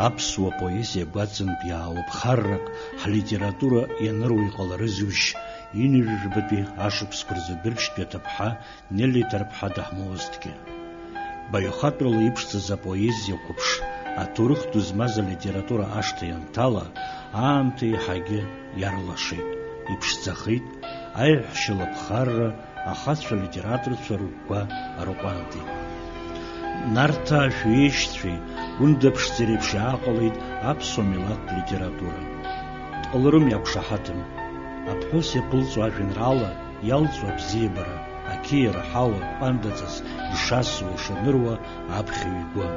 Аԥсуа поезиа гәаҵантә иаалоуп харрак ҳлитература ианыруа иҟаларызушь инижәжәбатәи ашықәсқәа рзы Быргьежьтәи аҭыԥҳа Нели Ҭарԥҳа даҳмоузҭгьы. Баҩхатәрала иԥшӡаз апоезиа қәыԥш аҭоурых ду змаз алитература ашҭа ианҭала, аамҭа еиҳагьы иарлашеит, иԥшӡахеит аиҳәшьа лаԥхарра ахацәа литераторцәа рыгәқәа арҟәандеит. Нарҭаа шәҩеишьцәеи гәында ԥшӡа реиԥш иааҟалеит аԥсуа милаҭтә литература. Дҟаларым иақәшаҳаҭым, аԥҳәыс иаԥылҵуа ажәеинраала иалҵуа абзиабара, ақьиа раҳауа, ҟәандаҵас ишасуа, ишаныруа аԥхьаҩ игәы.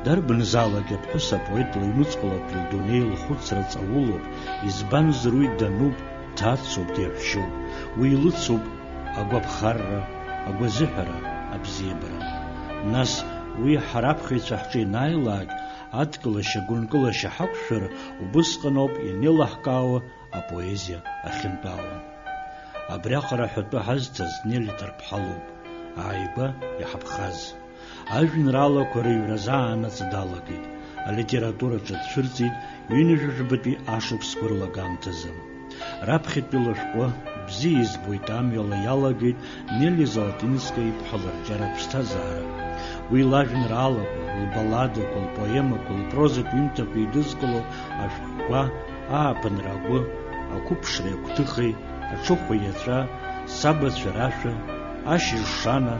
Дарбанзаалакь аԥҳәыс апоет лыҩнуҵҟалатәи лдунеи лхәыцра ҵаулоуп, избанзар уи дануп, дҭацоуп, деиҳәшьоуп, уи илыцуп агәаԥхарра, агәазыҳәара, абзиабара. Нас уи ҳара аԥхьаҩцәа ҳҿы ианааилак адкылашьа, гәынкылашьа ҳақәшәар, убысҟан ауп ианеилаҳкаауа апоезиа ахьынтәаауа. Абриаҟара ҳәатәы ҳазҭаз Нели Ҭарԥҳа лоуп, ааигәа иҳаԥхаз. Ажәеинраалақәа рыҩразы аанаҵы далагеит, алитератураҿы дцәырҵит ҩынҩажәижәбатәи ашықәсқәа рлагамҭазы. Раԥхьатәи лашәҟәы бзиа избоит амҩала иалагеит Нели Золотинскаиа иԥҳа лырҿиаратә ԥсҭазаара. Уи лажәеинраалақәа, лбаладақәа, лпоемақәа, лпрозатә ҩымҭақәа идызкыло ашәҟәқәа ааԥынра агәы, ақәыԥшреи агәҭыхеи, аҽыхәа иаҵәа, сабацәа рашәа, ашьыжь шана,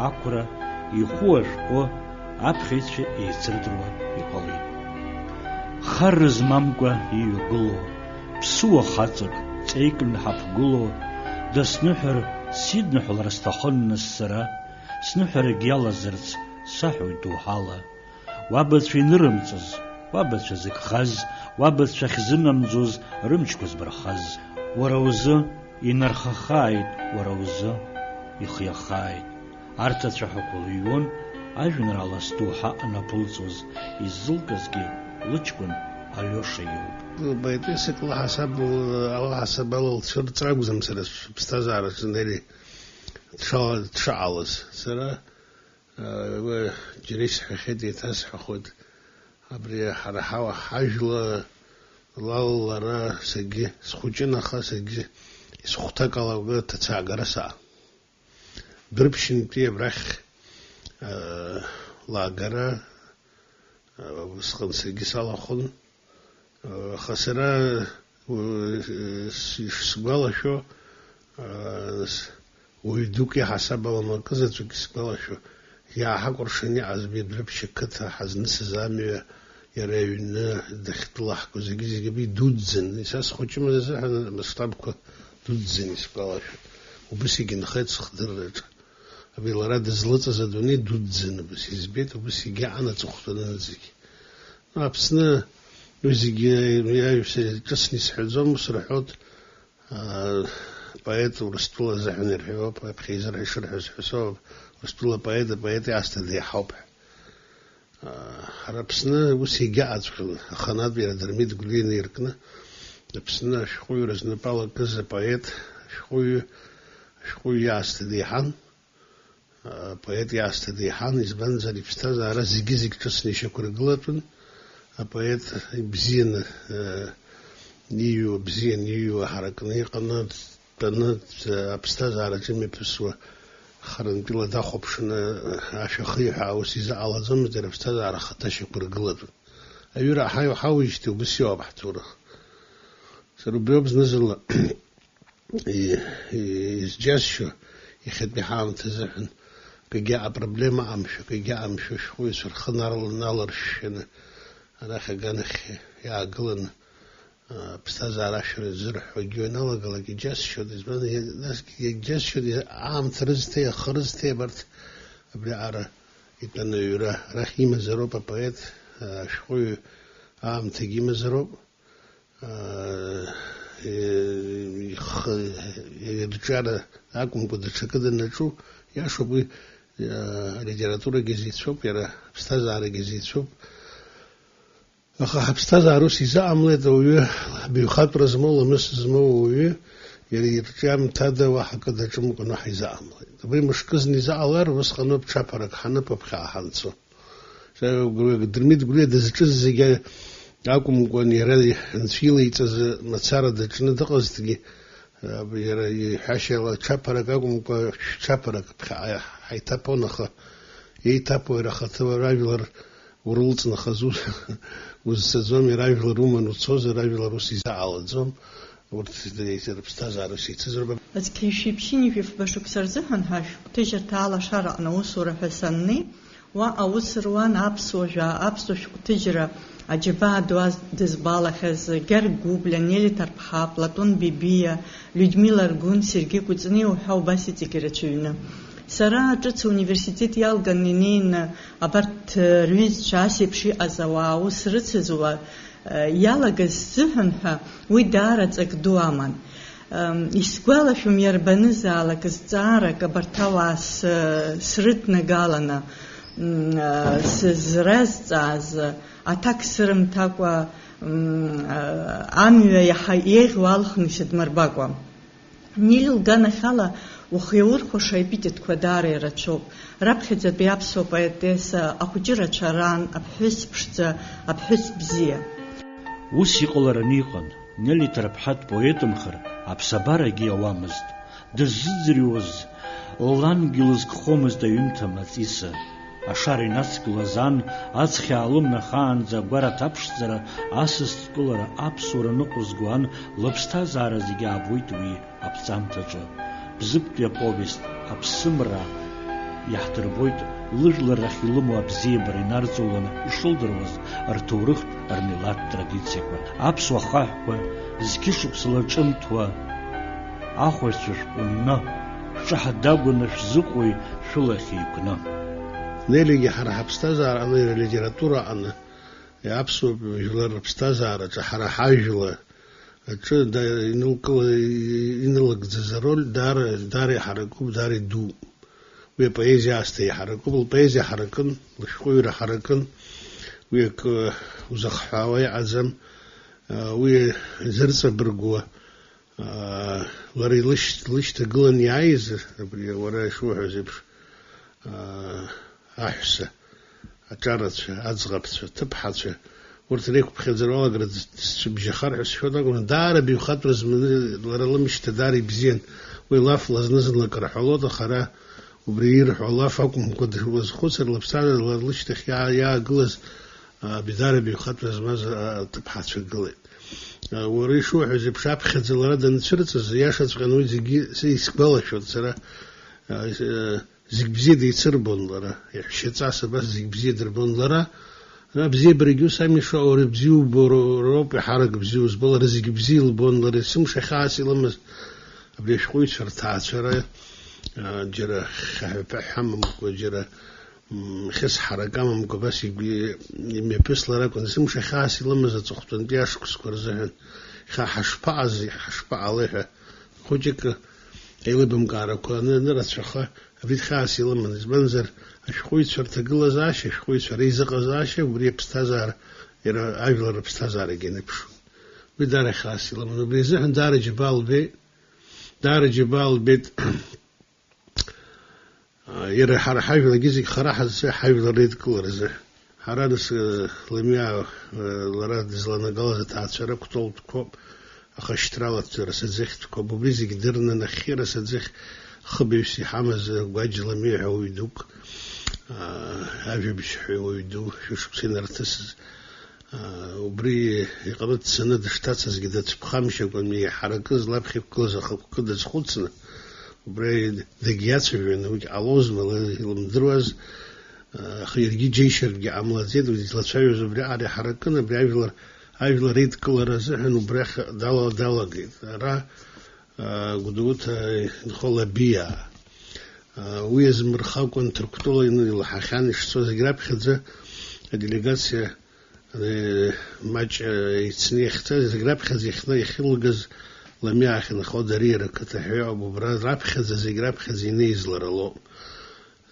ақәра, ихәы ашәҟәы аԥхьаҩцәа еицырдыруа иҟалеит. Харра змамкәа иҩагыло, ԥсуа хаҵак ҵеикны ҳаԥгыло, дысныҳәар сидныҳәалар сҭахын нас сара, сныҳәарагьы иалазарц саҳәоит доуҳала. Уабацәа инырымҵыз, уабацәа зыгхаз, уабацәа ахьзынамӡоз рымчқәа збархаз. Уара узы инархахааит, уара узы ихиахааит. Арҭ ацәаҳәақәа лыҩуан ажәеинраала сдоуҳа анаԥылҵоз, иззылкызгьы лыҷкәын Алиоша иоуп. Поетесак алаҳасабала лцәырҵра акәӡам сара сыԥсҭазаараҿы Нели дшаҟалаз. Сара џьара исҳәахьеит, еиҭасҳәахоит. Абри ҳара ҳажәла лалара саргьы схәыҷын, аха саргьы исхәҭак ала ҭацаагара саҟан. Дәрыԥшьынтәи абрахь лагара усҟан саргьы салахон, аха сара ишсгәалашәо уаҩ дук иаҳасаб ала акызаҵәык исгәалашәо, иааҳакәыршан иҟаз Дәрыԥшь ақыҭа ҳазнысыз амҩа, иара аҩны дахьтәылаҳго зегьы абри дуӡӡан, са схәыҷымыз азыҳәан амасштабқәа дуӡӡан исгәалашәоит. Убысгьы инхеит схдырраҿы. Абри лара дызлыҵыз адунеи дуӡӡан убыс избеит, убысгьы анаҵыхәтәаны зегьы. Аԥсны уи зегьы ҿыцны исҳәаӡом, ус рҳәоит, поет Урыстәыла азыҳәан ирҳәоуп, аԥхьа изырҳәо ишырҳәоз ҳәасоуп, Урыстәыла поет иаасҭа деиҳауп. Ҳара Аԥсны ус егьаҟаҵәҟьан, аханатә иара Дырмит Гәлиа инеиркны, Аԥсны ашәҟәыҩҩра знапалакыз апоет, ашәҟәыҩҩы иаасҭа деиҳан, апоет иаасҭа деиҳан, избанзар иԥсҭазаара зегьы ҿыцны ишьақәыргылатәын, апоет бзианы ииҩуа ҳаракны иҟаны, дтәаны аԥсҭазаараҿы имҩаԥысуа харантәи ла дахәаԥшны ашәа хиҳәаа ус изаҟалаӡомызт, иара аԥсҭазаара ахаҭа шьақәыргылатәын. Аҩыра ҳауижьҭеи убыс иоуп ҳҭоурых. Сара убриоуп зны-зынла изџьасшьо иахьатәи ҳаамҭа азыҳәан акгьы апроблема амшәо, акгьы амшәо ашәҟәыҩҩцәа рхы наларшәшәаны арахь аганахь иаагыланы аԥсҭазаара ашәара зырҳәогьы ианалагалак иџьасшьоит, насгьы иџьасшьоит аамҭа рызҭеи, ахы рызҭеи абарҭ абри аҟара итәаны аҩра. Арахь имазароуп апоет, ашәҟәыҩҩы аамҭагьы имазароуп, ирҿиара акәымкәа даҽакы данаҿу, иашоуп уи алитературагьы зеицәоуп, иара аԥсҭазаарагьы зеицәоуп. Аха ҳаԥсҭазаара ус изаҟамлеит ауаҩы, баҩхатәра змоу, ламыс змоу ауаҩы, иара ирҿиамҭада уаҳа акы даҿымкәан уаҳа изаҟамлеит. Абри мышкызны изаҟалар, усҟаноуп ҽаԥарак ҳаныԥ аԥхьаҟа ҳанцо. درميد قولي دزتز زي أكم قون يرى نسيلي تز مسار دجنا دقزتي يرى حاشا لا شابرك أكم قو شابرك حيتابون خا يتابو رخاتوا رايفلر ورلت نخزول والسزوم رايفلر رومان وتصوز رايفلر روسي زعل زوم ورتدي بستازار روسي تزرب از كيشي بشيني في بشوك سرزهن هاش تجر تعالى شرع نوصور حسني وأوصر وان أبسوجا أبسوش تجرى أجبا دواز دزبالخز جرجوب لنيلي تربحا بلاتون بيبيا لودميلا رجون سيرجي كوتزني وحاو باسي تكرتشونا سرا جت университет ялганинин абарт рвиз часи бши азава усрыцзуа ялагаз зыхынха уи дарацак дуаман исгвалашум ярбанызала кызцарак абартавас срытна галана сзразцаз атак сырым таква амюа яхаег валхны сидмарбаква нил гана хала وخيور خشيبيت كوداري راتشوب رابخذ بيابسو بايتيسا اخجرا چاران ابحس بشتا ابحس بزيا وسي قلرنيقن نلي تربحت بويتمخر ابسبارغي اوامزد دززريوز لانجلز خومز دايمتماس иса ашари нацглазан ацхиалум нахаан загвара тапшзара асысткулара апсура нукузгуан лобстазара зиги абуйтуи апцамтаджа бзыптуя повесть апсымра яхтырбойт лыжлар рахилуму абзебар инарцулана ишылдырваз артурыхт армилат традицияква апсуа хахва зкишупсыла чымтуа ахвачыр унна шахадагуна шзыкуи шулахикна نيلي حرا بستازار على ليتراتورا أنا يابسو جلر بستازار حرا حاجلا أشو دا إنلق زرول دار حركوب دار دو ويبايزي أستي حركوب البايزي حركن لشوير حركن ويك وزخحاوي عزم ويزرس برجوا وري ليش تقولن يعيز ورا شو حزب أحسه أجرت أزغبت تبحث ورتريك بخزروا قرد بجخر شو تقول دار بيخطرز من ورا مش تداري بزين ويلاف لازنزل لك رحلات خرا وبرير حلا فكم قد وز خسر لبسان ليش تخيا يا جلس بدار بيخطرز ما تبحث في القلب وري شو حزب شاب خزر رد نشرت زياشة قانون زي سكبلا شو ترى زيك بزيد يتسربون لرا يحشيت عصا بس زيك بزيد ربون لرا أنا بزي بريجو سامي شعور بزيو بروب يحرق بزيو زبال رزيك بزي لبون لرا سمش خاسي لمس أبليش خوي شرطات شرا جرا خفيف حمم وجرا خس حركة ممكن بس يميبس لرا كون سمش خاسي لمس تخطن بياش كسكر زهن حشبع زي حشبع عليها خوجك اللي بمقارب كون نرد شخه أبيت خاسي لمن زبنزر أشخوي شرط جلزاش أشخوي شريزق زاش وري بستازار يرى أجل بستازار جنبشو بدار خاسي لمن بريزه دار جبال بيت يرى حر حيفل جزء خراح حيفل ريد كورزه حرادس لميا لراد زلنا جلزة تعشرة كتول كوب أخشترالت رسزخت كوب وبريزك درنا نخير رسزخ خبيسي حمز واجل ميح ويدوك هاجي بشحي ويدو شو سينرتس وبري يقضت سنة دشتاتس قدت بخامشة ومي حركز لابخي بكوزا قدت خلصنا وبري دقيات وينوج علوزنا المدروز خيرجي جيشر جي عملة زيد ودي تلاتشايوز وبري عادي حركنا بري عايفل ريد كلر زحن وبريخ دالا قيد را قدوت نخول بيا ويزمر خاكون تركتولا إنه الحخان يشتوز جراب خدزة الدليغاسيا ماج يتسني اختاز جراب خدزة يخلقز لم يأخذ خود ريرة كتحيو أبو براد راب خدزة جراب خدزة نيزل رلو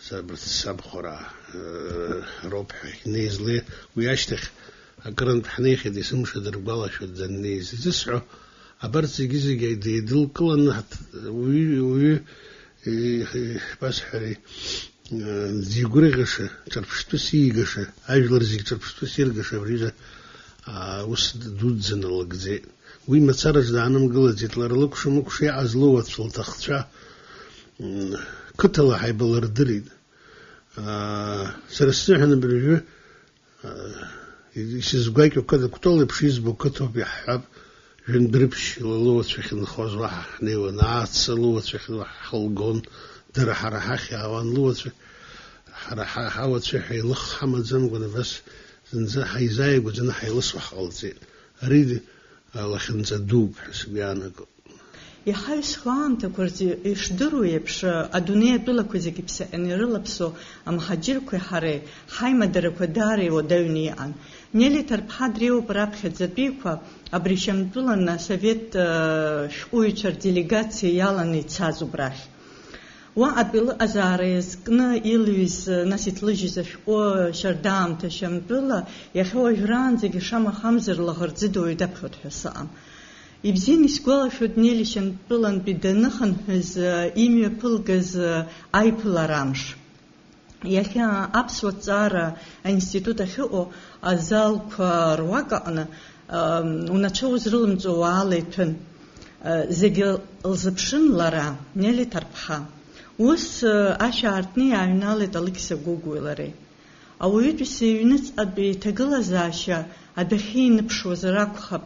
سبرت سبخورا ربح نيزلي ويشتخ أقرن بحنيخ دي سمش دربالة شو الدنيز تسعو عبرت جزء جيد يدل كل نحت وي بس حري зигурыгаша, чарпшту сигаша, ажлар зиг чарпшту сиргаша, врижа ус дудзен лагзе. Уи мацараз даанам гылазит ларлыкшу мукшу азлуат султахча кытала хайбалардырид. Сарастыхана брижу исизгайко када ктолы пшизбу катоби хаб жен дрипш луат фихин хозва нева нац луат фихин халгон дра харахи аван луат حرحة حاوت في حيلخ حمد زنقنا بس زنزا حيزايق وزنا حيلصح قلتين أريد الله خنزا دوب حسبيانك يحايس خوان تكورتي يشدروا يبش أدونية دولا كوزي كيبسا أني رلبسو أم حجيركو حري حي مدركو داري ودوني عن نيلي تربحادريو برابخت زبيكو أبريشم دولا سويت شقويتر делегации ялاني تسازو براخ وأبيل أزاريز كنا إلويز ناسيت لجيز شقو شردام تشمبلا يخوى جران زي شام خمزر لغرزدو يدبخد حسام يبزين يسقولا شود نيلي شمبلان بدنخن هز إيمي بلغز أي بلارامش يخيا أبس وطارة إنستيتوت خيو أزال كرواقعنا ونشو زرلم زواليتن زي الزبشن لارا نيلي تربحا وس أشعرتني عينالي تلقس جوجولري أو يدرس يونس أبي تجلزاشة أدخين بشوز راك خب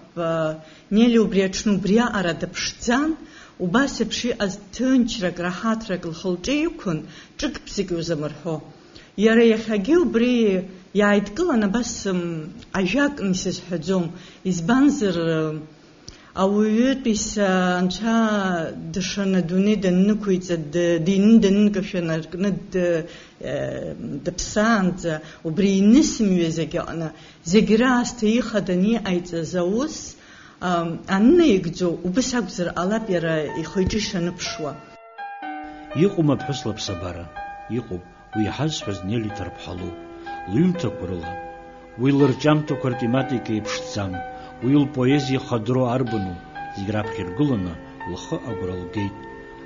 نيلي وبريتشنو بريا أراد بشتزان وباس بشي أز تنشرق راحات رجل خلجي يكون ترك بسيجو زمرهو يرى يخاجيو بري يعيدقل أنا بس أجاك مسج حجوم إزبانزر أو يدرس أنشا دشنا دوني دنكويت دين دنكشنا ند دبسانت وبري نسم يزجعنا زجراس تيخ دني أيت زوس أنا يجزو وبس أقدر على بيرا يخرجش نبشوا يقوم بحصل بصبارة يقوم ويحس فزنيلي تربحلو ليم تقرلا ويلرجام تقرتيماتي كيبشتزام ويل بويزي خضرو أربنو زيغراب خيرغلنا لخ أقرال جيت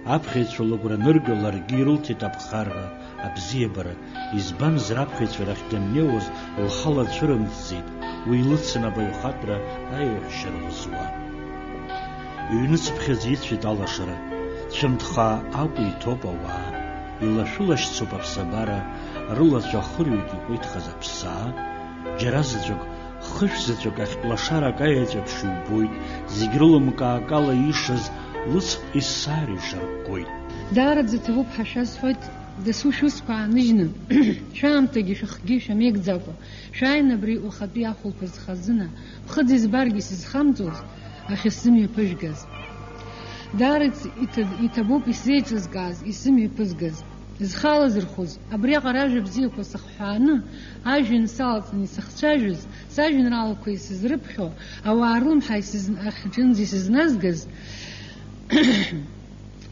أبخيت شلوغرا نرجلار جيرل تتابخارها أبزيبرا إزبان زراب خيت فرختن نيوز الخلط شرم تزيد ويلتسنا بيخاطرة أيوه شرغزوا يونس بخزيت في دالشرة شمتخا أبوي توبا وا إلا شلش صوبا بسبارة رلا جاخريوكي قويت خزا بسا جرازجوك خشزجوك أخبلاشارا قايجب شوبويت زيجرلم كاقالا يشز لص إساري شرقويت دارت زتوب حشاز فويت دسوشوس قا نجنا شام تجي شخجي شميك زاكو شاين بري وخدي أخول بزخزنا وخدي زبارجي سزخمتوز أخسمي بججز دارت يتبوب يسيتز غاز يسمي بزجز زخال زرخوز أبري غراج بزيكو سخحانه عاجن سالت نسخشاجز ساجن راو كويس زربحو أو عرلم حيسز أخجنزي سزنازجز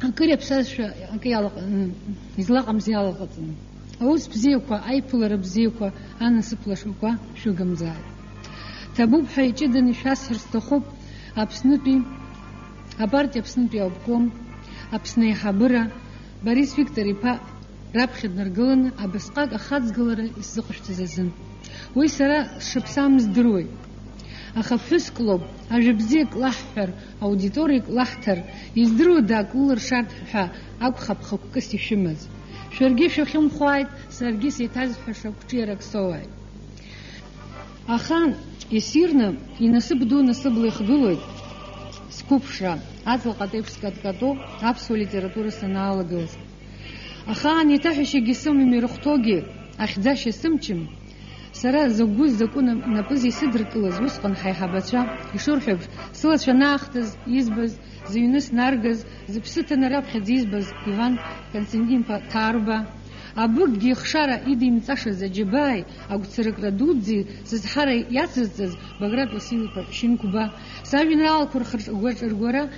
أنكري بساش أنكي يالق يزلاق مزيالقتن أوز بزيكوا أي بولر بزيكوا أنا سبلشوكوا شو جمزاي تبوب حي جدا نشاس هرستخوب أبسنبي أبارتي أبسنبي أبكم أبسني حبرة باريس فيكتوري با رابخد نرجلن أبسقاق أخذ جلرة يسقش تززن ويسرا شبسام زدروي أخفس كلوب أجبزيك لحفر أوديتوريك لحتر يزدرو دا كولر شرط حا أبخب خبكسي شمز شرقي شخيم خوايد سرقي سيتاز حشا كتيرك سواي أخان يسيرنا ينسب دو نسب ليخدولوي سكوبشرا أتل قطيبسكات كاتو أبسو ليتراتورة سنالا جوز أخان يتحشي جسمي ميرختوغي أخداش سمتشم سرا زوجوز زكونا نبزي صدر كلز وسقن حيحبتشا يشرحب سلت شناختز يزبز زيونس نارجز زبستنا رابخد يزبز إيفان كونستانتين تاربا أبوك خشارة إيدي متاشا زجباي أو تسرق ردودزي زحارة ياتزز بغرات وسيلي شينكوبا ساجن رال كرخرج أرغورا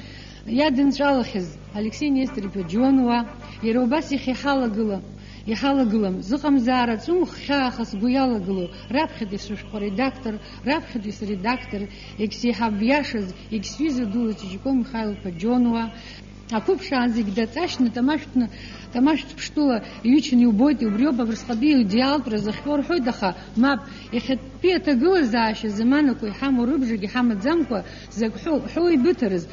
يادن شالخز ألكسي نيستري بجونوا يروباسي خيحالة قلم يحالقلم زقم زارة سوخ خاخس بيالقلو رابخد يسوشق редактор رابخد يس редактор إكسي حبياشز إكسيز دولة تجيكم مخايل بجونوا ақәыԥшаа зегь даҵашьны, тамашәтә ԥштәыла иҩычаны иубоит, убриоуп абрысҟатәи идеалтәра захьуа рҳәоит, аха мап, иахьатәи аҭагылазаашьа заманақәа иҳамоу рыбжагь иҳамаӡамкәа, закә ҳәоуеибыҭарыз,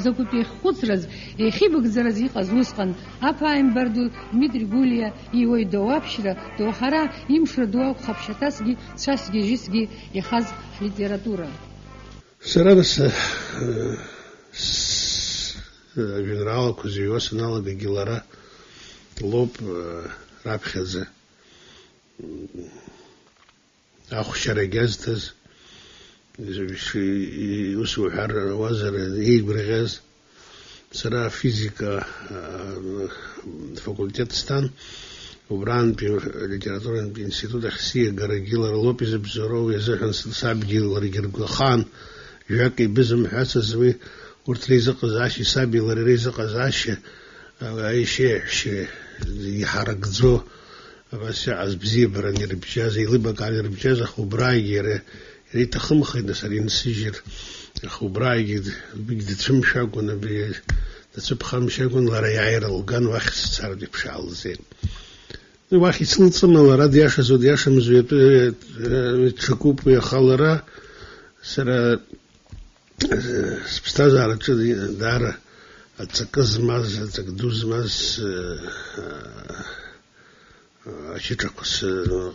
закәытә еиххәыцраз, еихибыгӡараз иҟаз усҟан, аԥааимбар ду Дмитри Гулиа иуаҩ доуаԥшьра, доуҳара, имшра ду акәхаԥшьаҭасгьы, цәасгьы жьысгьы иахаз ҳлитература. Сара ажәеинраалақәа зыҩуа саналагагьы лара лоуп раԥхьаӡа ахәшьарагь азҭаз, ус уҳәар ауазар еигәырӷьаз. Сара афизика факультет стан, убраантәи литературатә институт ахь сиагарагьы лара лоуп изыбзоуроу, иазыҳәан сабгьы ларгьы ргәахан, жәак ибызымҳәацыз уи урҭ реизыҟазаашьа, саби лара реизыҟазаашьа аишьеиҳәшьа иҳаракӡо абас иаҟаз бзиабаран ирбжьаз, еилыбакаан ирбжьаз, аха убраагьы иара иҭахымхеит сара инсыжьыр, аха убраагьы дацәымшәакәын, дацәыԥхамшьакәын, лара иааира лган уахь сцартә иԥшаалзеит. Уахь ицлыҵыма лара диашазу диашамзу ҽакуп уи, аха лара сара сԥсҭазаараҿы даара аҵакы змаз, аҵак ду змаз ашьаҿақәа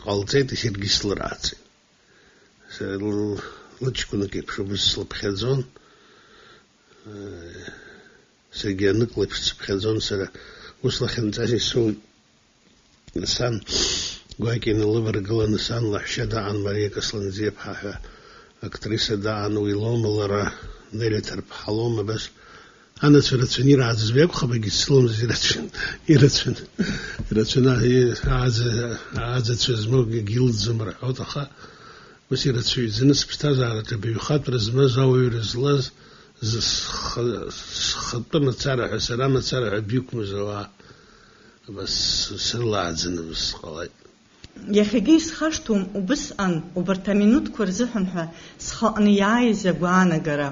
ҟалҵеит, егьыргьы слырааӡеит. Лыҷкәынак еиԥш убас слыԥхьаӡон, саргьы аныкла еиԥш сыԥхьаӡон. Сара ус лахьынҵас исоуит. Сан гәакьа инылываргыланы сан лаҳәшьа даан, Мариа Касланӡиаԥҳа ҳәа актриса даан, уи лоума лара, Нели Ҭарԥҳа лоума, бас анацәа рацәаны ирааӡаз уи акәхап, егьи сыламыз ирацәаны ааӡацәа змоу егьи илӡӡом рҳәоит, аха ус ирацәаҩӡаны сыԥсҭазаараҿы абаҩхатәра змаз, ауаҩра злаз, схатәы мацара ҳәа, сара мацара ҳәа биқәмыз ауаа абас срылааӡаны сҟалеит. Иахьагьы исхашҭуам убысҟан убарҭ аминуҭқәа рзыҳәан ҳәа схаҟны иааиз агәаанагара.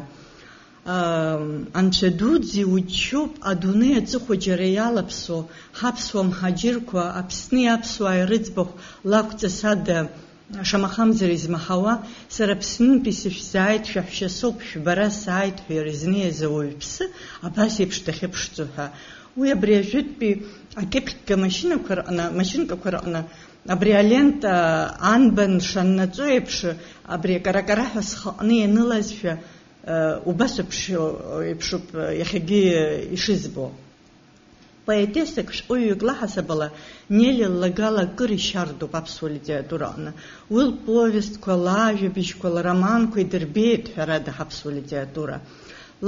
Анцәа дуӡӡа иуччоуп адунеи аҵыхәа џьара иалаԥсо ҳаԥсуа мҳаџьырқәа, Аԥсни аԥсуааи рыӡбахә лакәҵасада шамахамзар измаҳауа, сара Аԥснынтәи сышәзааит, шәаҳәшьа соуп, шәбара сааит ҳәа ирызнеиз ауаҩԥсы абас еиԥш дахьыԥшӡо ҳәа. Уи абри ажәытәтәи акьыԥхьга машьынкақәа рҟны абри алента анбан шаннаҵо еиԥш, абри акаракараҳәа схаҟны ианылазшәа убас еиԥшуп иахьагьы ишызбо. Поетесак шәҟәыҩҩык лаҳасабала Нели ллагала акыр ишьардоуп аԥсуа литератураҟны. Уи лповестқәа, лажәабжьқәа, лроманқәа идырбеит ҳәарада ҳаԥсуа литература.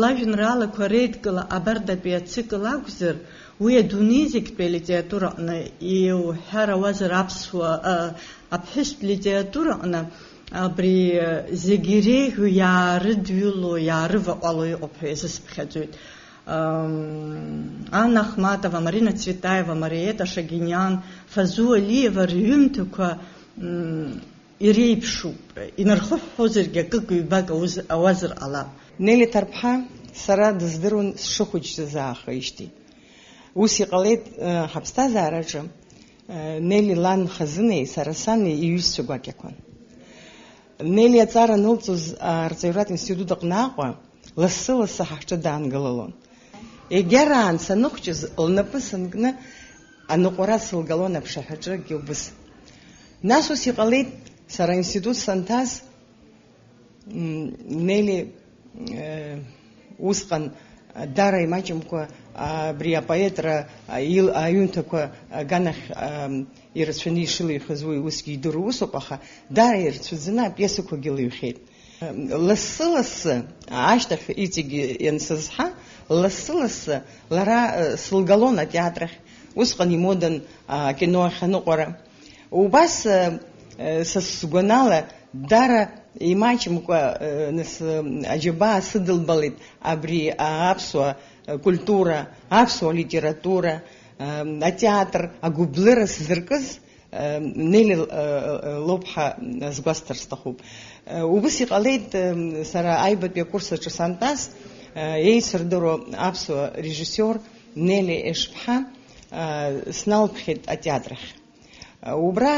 Лажәеинраалақәа реидкыла абардатәи ацикл акәзар, уи адунеи зегьтәи алитератураҟны иуҳәар ауазар аԥҳәыстә литератураҟны абри зегьы иреиӷьу иаарыдҩыло, иаарываҟәало иҟоуп ҳәа изысԥхьаӡоит. Анна Ахматова, Марина Цветаева, Мариета Шагинян, Фазу Алиева рҩымҭақәа иреиԥшуп, инархыҳәҳәозаргьы акык-ҩбак ауазар ҟалап. Нели Ҭарԥҳа сара дыздыруан сшыхәыҷӡаз аахижьҭеи. Ус иҟалеит ҳаԥсҭазаараҿы Нели лан хазынеи сара сани иҩызцәа гәакьақәан. Нели аҵара анылҵоз арҵаҩратә институт аҟны Аҟәа лассы-лассы ҳаҳҿы даангылалон. Егьараан саныхәҷыз лнапы санкны аныҟәара сылгалон аԥшаҳәаҿы гьылбыс. Нас ус иҟалеит сара институт санҭаз Нели усҟан дара имаҷымкәа абри апоетра аҩымҭақәа аганахь ирацәаны ишылихыз уи усгьы идыру усуп, аха дара ирцәаӡаны апиесақәагьы лыҩхьеит. Лассы-лассы ашьҭахь иҵегьы иансызҳа, лассы-лассы лара сылгалон атеатрахь, усҟан имодан акино ахь аныҟәара. Убас са сгәанала дара имаҷымкәа аџьабаа сыдылбалеит абри аԥсуа культура, аԥсуа литература, атеатр, агәыблыра сзыркыз Нели лоуп ҳәа сгәасҭар сҭахуп. Убас иҟалеит сара аҩбатәи акурс аҿы сантәаз, еицырдыруа аԥсуа режиссиор Нели Ешԥҳа сналԥхьеит атеатрахь. Убра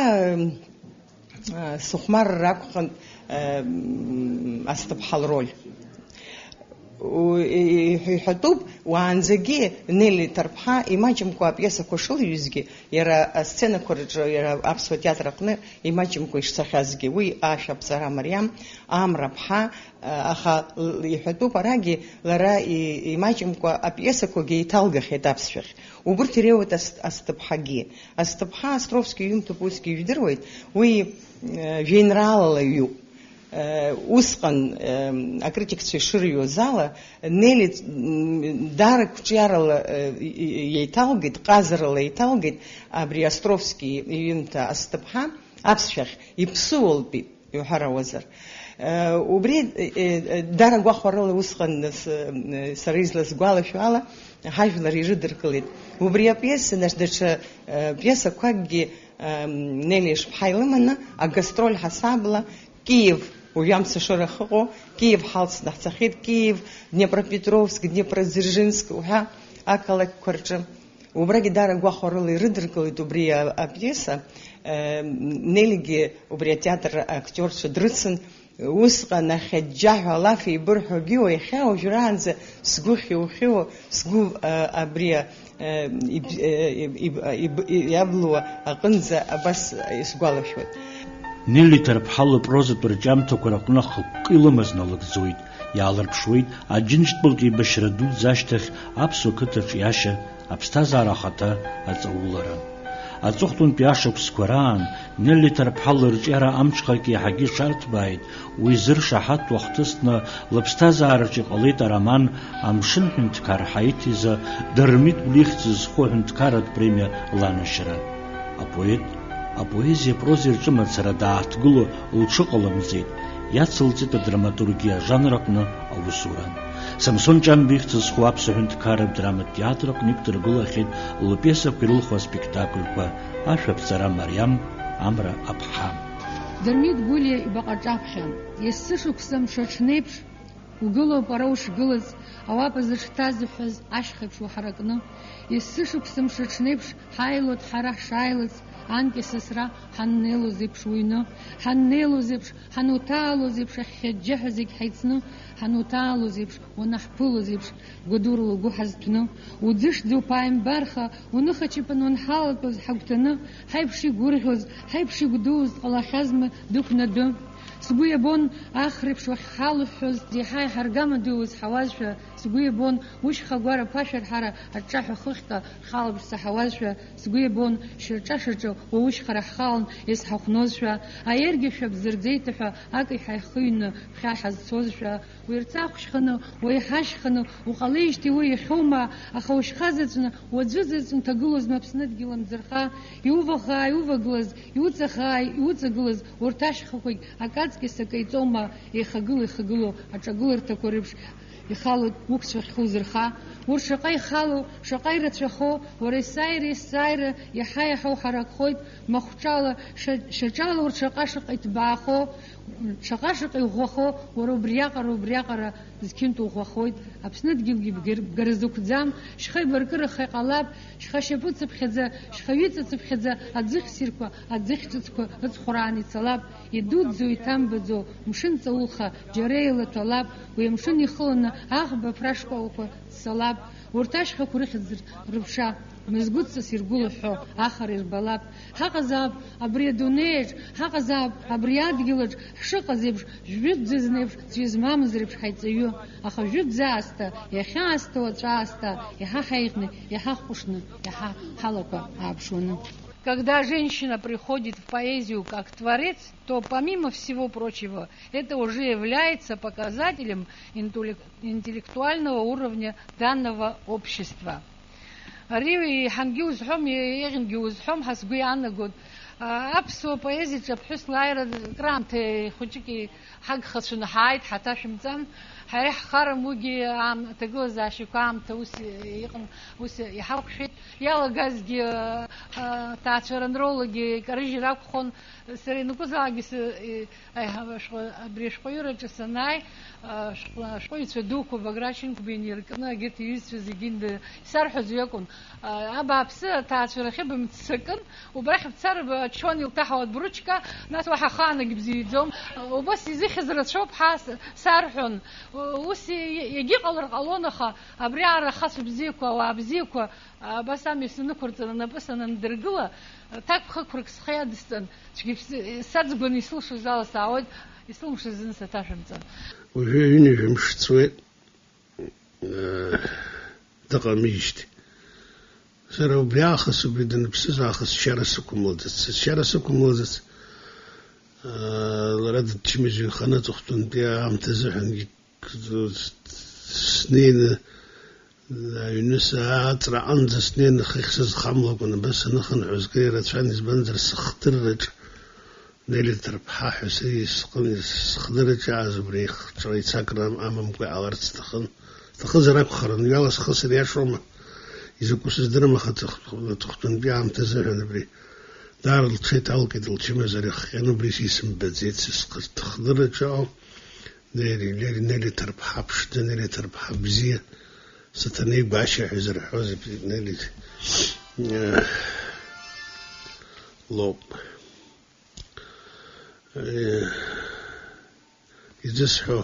сыхәмарра акәхын Асҭыԥҳа лроль. Иҳәатәуп, уаанӡагьы Нели Ҭарԥҳа имаҷымкәа апиесақәа шылҩызгьы, иара асценақәа рҿы, иара аԥсуа театр аҟны имаҷымкәа ишцахьазгьы. Уи ашәаԥҵара мариам, Амраԥҳа, аха иҳәатәуп арагьы лара имаҷымкәа апиесақәагьы иҭалгахьеит аԥсшәахь. Убырҭ иреиуеит Асҭыԥҳагьы. Асҭыԥҳа Островски иҩымҭоуп, усгьы ижәдыруеит, уи жәеинраалала иҩуп. Усҟан акритикцәа ишырҩуаз ала, Нели даара қәҿиарала еиҭалгеит, ҟазарала еиҭалгеит абри Островски иҩымҭа Асҭыԥҳа аԥсшәахь иԥсыуалтәит, иуҳәарауазар. Убри даара гәахәарыла усҟан сара изласгәалашәо ала ҳажәлар ирыдыркылеит. Убри апиеса даҽа пиесақәакгьы Нели Ешԥҳа илыманы агастроль ҳасабла Киев уажәамца шырахыҟоу, Киев ҳалсны ҳцахьеит, Киев, Днепропетровск, Днепродзержинск уҳәа ақалақьқәа рҿы. Убрагьы даара гәахәарыла ирыдыркылеит убри апиеса. Нелигьы убри атеатр актиорцәа дрыцын, усҟан ахьаџьаҳәа алаф еибырҳәогьы иахьа уажәраанӡа сгәы хьу-хьууа, сгәы абри иаблуа аҟынӡа абас исгәалашәоит. Нели Ҭарԥҳа лпрозатә рҿиамҭақәа рҟны хықәкы илымаз налыгӡоит, иаалырԥшуеит аџьынџьтәылатә еибашьра дуӡӡа ашьҭахь аԥсуа қыҭаҿ иашьа, аԥсҭазаара ахаҭа аҵаулара. Аҵыхәтәантәи ашықәсқәа раан Нели Ҭарԥҳа лырҿиара амҽхак иаҳагьы иҽарҭбааит, уи зыршаҳаҭу ахҭысны лыԥсҭазаараҿы иҟалеит ароман Амшын ҳәынҭқар ҳаиҭиза Дырмит Блихц зху ҳәынҭқарратә премиа ланашьара. Апоет апоезиа проза рҿы мацара дааҭгыло лҽыҟаламҵеит, иацылҵеит адраматургиа ажанр аҟны аусура. Самсон Ҷанбихц зху аԥсуа ҳәынҭқарратә драматә театр аҟны иқәдыргылахьеит лпиесақәа ирылху аспектакльқәа Ашәаԥҵара мариам, Амра аԥҳа. Дырмит Гәлиа ибаҟаҿаԥхьа, есышықәса мшаҽнеиԥш угылоуп ара ушгылаз, ауапа зыҽҭазыҳәаз ашьхеиԥш уҳаракны, есышықәса мшаҽнеиԥш ҳаилот ҳара ҳшааилац, анкьа сасра ҳаннеилоз еиԥш уҩны, ҳаннеилоз еиԥш, ҳануҭаалоз еиԥш, ахьхьаџьаҳәа зегь ҳаицны, ҳануҭаалоз еиԥш, уанаҳԥылоз еиԥш, гәадурала угәы ҳазҭәны, уӡышӡа уԥааимбарха, уныхачаԥаны уанҳалатәоз ҳагәҭаны, ҳаиԥш игәырӷьоз, ҳаиԥш игәдууз ҟалахьазма дықәнадәы. Сгәы иабон ахреиԥш уахьҳалыҳәҳәоз, иаҳа иҳаргама ду узҳауазшәа, сгәы иабон ушьхагәара ԥашәарҳара аҿаҳәа хыхьҟа халаԥш саҳауазшәа, сгәы иабон шьырҿа-шьырҿа уушьхара ҳхалан исҳахәнозшәа, аергьы шәабзырӡеиҭаҳәа акиҳа ихыҩны ԥхьа ҳазцозшәа, уирҵахәшьханы, уеиҳашьханы, уҟалеижьҭеи уи иахьоума, аха ушьхазаҵәны, уаӡәызаҵәны ҭагылозма Аԥсны дгьыл амӡырха, иувахаа иувагылаз, иуҵахаа иуҵагылаз, урҭ ашьхақәагь акаҵкьыс акаиҵома, еихагыло аҿагыларҭақәа реиԥш ихалоит уқәцәахьху зырха, урҭ шаҟа ихало, шаҟа ирацәахо, уара есааира иаҳа уҳаракхоит, махәҿала, шьаҿала урҭ шаҟа иҭбаахо, шаҟа иӷәӷәахо, уара убриаҟара зқьынтә уӷәӷәахоит, Аԥсны дгьылгьы бгара зықәӡам, шьха ибаркыраха иҟалап, шьха шьапыцыԥхьаӡа, шьха ҩыҵыцыԥхьаӡа, аӡыхь ссирқәа, аӡыхь ҿыцқәа ыҵхәраан ицалап, идуӡӡо иҭамбаӡо, мшын ҵаулха џьара еилаҭәалап, уи амшын ихыланы аӷба ԥрашкәакәа ццалап, урҭ ашьхақәа рыхьӡ рыԥша, мызгәыҵас иргәылыҳәҳәо ахара ирбалап. Ҳаҟазаап абри адунеиаҿ, ҳаҟазаап абри адгьылаҿ, ҳшыҟаз еиԥш, жәытәӡа знеиԥш, ҵҩа змамыз реиԥш ҳаиҵаҩы, аха жәытәӡа аасҭа, иахьаасҭа уаҵәы аасҭа, иаҳа ҳаиӷьны, иаҳа ҳҟәышны, иаҳа ҳалақәа ааԥшуаны. Когда женщина приходит в поэзию как творец, то помимо всего прочего, это уже является показателем интеллектуального уровня данного общества. Риви хангиузхом егингиузхом хасгуянагод أبسو بويزي جبحس لايرة كرامتي خوجيكي حق خشن حايد حتى شمتم حريح خارم وجي عم تجوز عشيكو عم توس يقم وس يحرق شيء يلا جازجي تاعشرن رولجي كريجي راكخون سري نقول عجس أي بريش قيورة جسناي شوي تدوكو بغراشين كبينير كنا جت يس زيجين سرح زيكون أبا بس تاعشر خيب متسكن وبرح بتسرب شون يلتحوا بروشكا ناس واحد خانق بزيدهم وبس يزي خزرت شوب حاس سرحون وسي يجي قالونخا أبريار خاص بزيكوا وابزيكوا بس أمي سنكرت أنا بس أنا ندرجوا так خكرك سخيا دستن تجيب سادز بني سلش زال سعود يسلمش زين ستاشمت وهي مش تسوي دقميشت سرو بياخس وبدن بسز اخس شرسكم ولدت لرد تشمجي خنا تختن بيا عم تزحن سنين ينسى ترى عند سنين خيخسز خملة كنا بس نخن عزقيرة فانيز بنزر سخترج نيلي تربحا حسي سخدرج عزبريخ شريت ساكرام أمام كوي عوارت تخن زراك خرن يالا سخسر ياشرم إذا كوسز درما تختن بيا عم تزحن بري دار الشيء تعال كده الشيء زريخ يعني بريس اسم بدزيت تخدرج أو نيلي تربحا بشت نيلي تربحا بزيه ستني باشا حزر حوزي بنيلي لوب يزسحو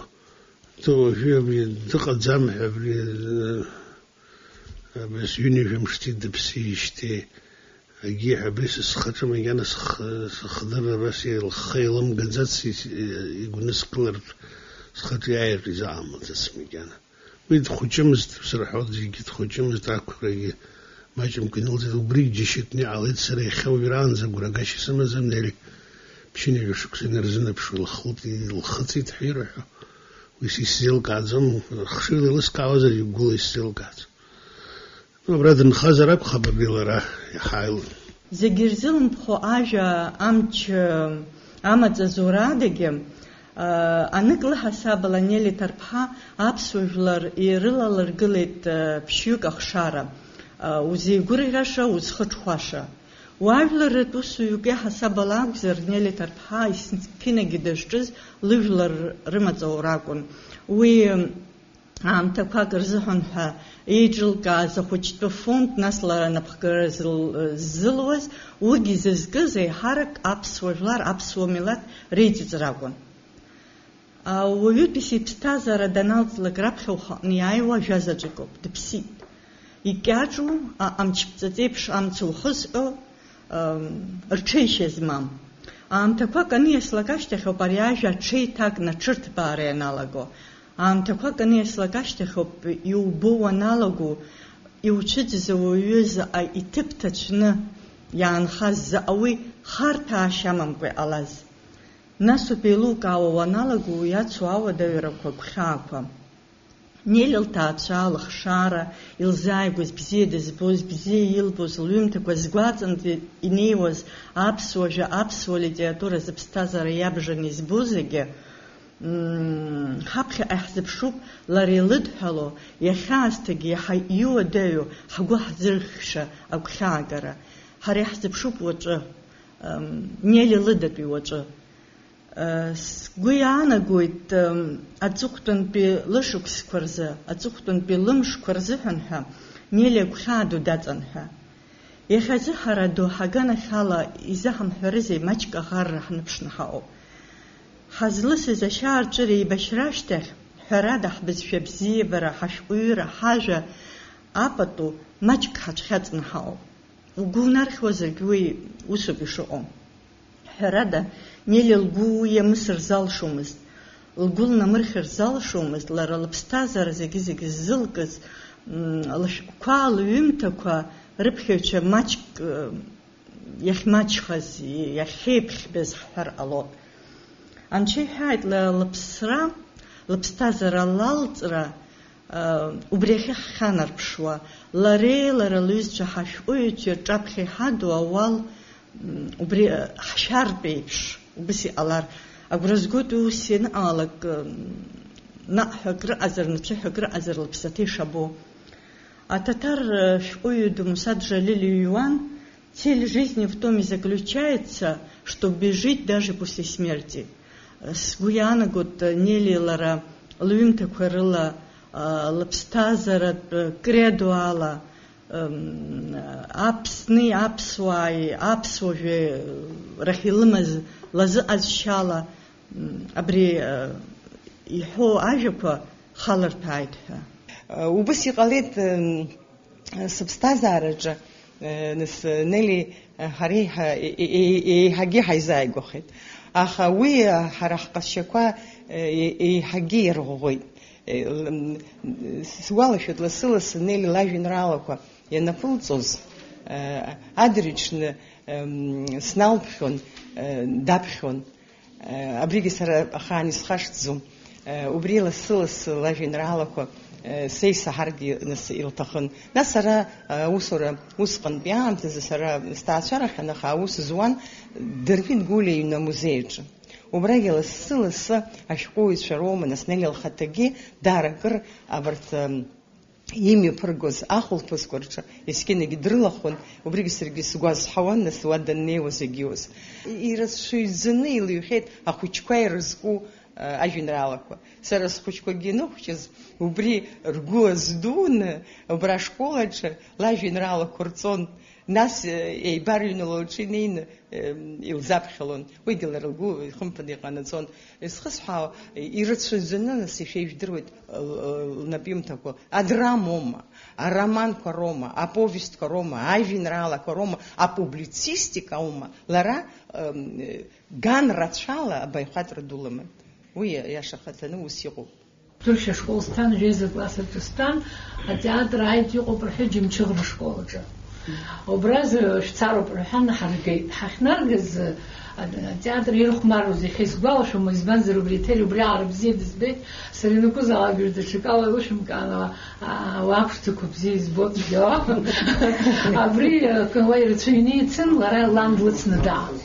تو فيه بدقة زامحة بس يوني في مشتيد بسي يشتي أجيها بس سخطة ما يانا سخضر بس الخيلم جنزات يقول نسكلر سخطة يعير زعم تسمي جانا ويد خوجمز بصراحة جيت خوجمز تاكوري ما يمكن نلزم وبريجي شتني على سري خويران زغورا قاش سما زمنالي بشيني يشك سنرزنا بشو الخطي تحيرو ويسي سيل قازم خشيل لسكا وزر يقول سيل قاز براد نخازرك خبر بيلرا يحايل زغيرزلم بخو اجا امچ امت زورادگم أنقل حساب لانيلي تربحا أبسوجلر يرلالر قلت بشيوك أخشارة وزي قري راشا وزخط خواشا واجلر رتوسو يوكي حساب لاغزر نيلي تربحا يسنكينا جدشتز لجلر رمز أوراقون وي عم تبقى قرزهن يجل قازة خوشت بفوند ناسلر نبقى زلوز وغي زي حرك أبسوجلر أبسوميلات ريجز راقون ويدبسي بستازر دانالز لقرابخو خانيايوا جازاجكوب دبسي يكاجو امچبزيبش امцухызо рчейшезмам таква кани слагаштехо паряжа чей так на черт баре аналого таква кани слагаштехо юбо аналогу иучидзоюз итиптачны янхаз ауи харта шамамкwe алаз Насу пилука аналагу яцуава давираква бхаква. Нелил таача лахшара, илзайгуз бzie дезбуз, bzie илбуз, лумтаква згвацанд инеивоз апсуажа апсуа литература зыпстазара ябжан избузеге, хапхи ахзыпшуп лари лыдхало, яхаастаги яха иуадаю, хагу хзырхша агхагара. Хари ахзыпшуп вача, нели лыдапи вача. Гуяна гуит ацуктун би лышукс кварза, ацуктун би лымш кварзыханха, неле гхаду дацанха. Яхази хараду хагана хала изахам хризи мачка харрахн пшнахао. Хазлысы за шарчри башраштах, харадах без шебзибара хашуира хажа апату мачка хачхацнахао. Угунарх возгуи усубишо. Харада نيل الجوية مصر زال شومز، الجولنا مرخر زال شومز، لرا لبستازر زجزج الزلقز، قال يمتى ربحش ماتش يخ ماتش خز يخيب خبز حر الله. عن شيء هاد لبسرا لبستازر اللالترا وبريخ خانر بشوا، لري لرا لوز جحش ويتشر جابخي حدو أول убри ҳшьартәеиԥш убас иҟалар агәра згоит ус ианыҟалалак наҟҳәак рыҟазар, нцәыҳәак рыҟазар лыԥсаҭа ишабо. А-татар шәҟәыҩҩы Мусад Джалиль Юан цель жизни в том и заключается, чтобы жить даже после смерти. Сгәы иаанагоит Нели лара лҩымҭақәа рыла лыԥсҭазааратә кредо ала Аԥсни аԥсуааи аԥсуажәи рахь илымаз лазыҟазшьала абри иҳәо ажәақәа халырҭәааит ҳәа. Убас иҟалеит сыԥсҭазаараҿы нас Нели ҳара еиҳагьы ҳаизааигәахеит. Аха уи ҳара ҳҟазшьақәа еиҳагьы ирӷәӷәеит. Сгәалашәоит лассы-лассы Нели лажәеинраалақәа ианаԥылҵоз адырҩаҽны сналԥхьон, даԥхьон. Абригьы сара ахаан исхашҭӡом. Убри лассы-лассы лажәеинраалақәа сеисаҳаргьы илҭахын. Нас сара аусура усҟантәи аамҭазы сара сҭаацәарахьан, аха аус зуан Дырмит Гәлиа иҩны амузеиаҿы. Убрагьы лассы-лассы ашәҟәыҩҩцәа роума, нас Нели лхаҭагьы даара акыр абарҭ имҩаԥыргоз ахәылԥазқәа рҿы есқьынагьы дрылахәын. Убригьы саргьы сгәазҳауан, нас уа даннеиуаз егьиуаз. Ирацәаҩӡаны илыҩхьеит ахәыҷқәа ирызку ажәеинраалақәа. Сара схәыҷқәагьы ныхәҷыз убри ргәы аздуны убра ашколаҿы лажәеинраалақәа рҵон. Нас еибарыҩны лҿы инеины илзаԥхьалон. Уигьы лара лгәы ихымԥада иҟанаҵон. Исхысҳәаау ирацәаҩӡаны нас ишәеижәдыруеит лнапҩымҭақәа. Адрамома, ароманқәа роума, аповестқәа роума, ажәеинраалақәа роума, апублицистика аума, лара ган рацәала абаҩхатәра ду лыман. Уи иаша хаҭаны ус иҟоуп. Тыршьа школ сҭан, жеза классаҿы стәан, атеатр ааит иҟоуп рҳәеит Џьымчыӷра школаҿы. Образы шәцароуп рҳәан ҳаргеит. Ҳахьнаргаз атеатр ирыхәмаруаз иахьа исгәалашәом, избанзар убри еҭери убри аара бзиа дызбеит. Сара инакәызаалак даҽакала илышәымкаан ауаа ԥшӡақәа бзиа избоит цәгьала. Абри уа ирацәаҩны ицын, лара лан длыцны даан.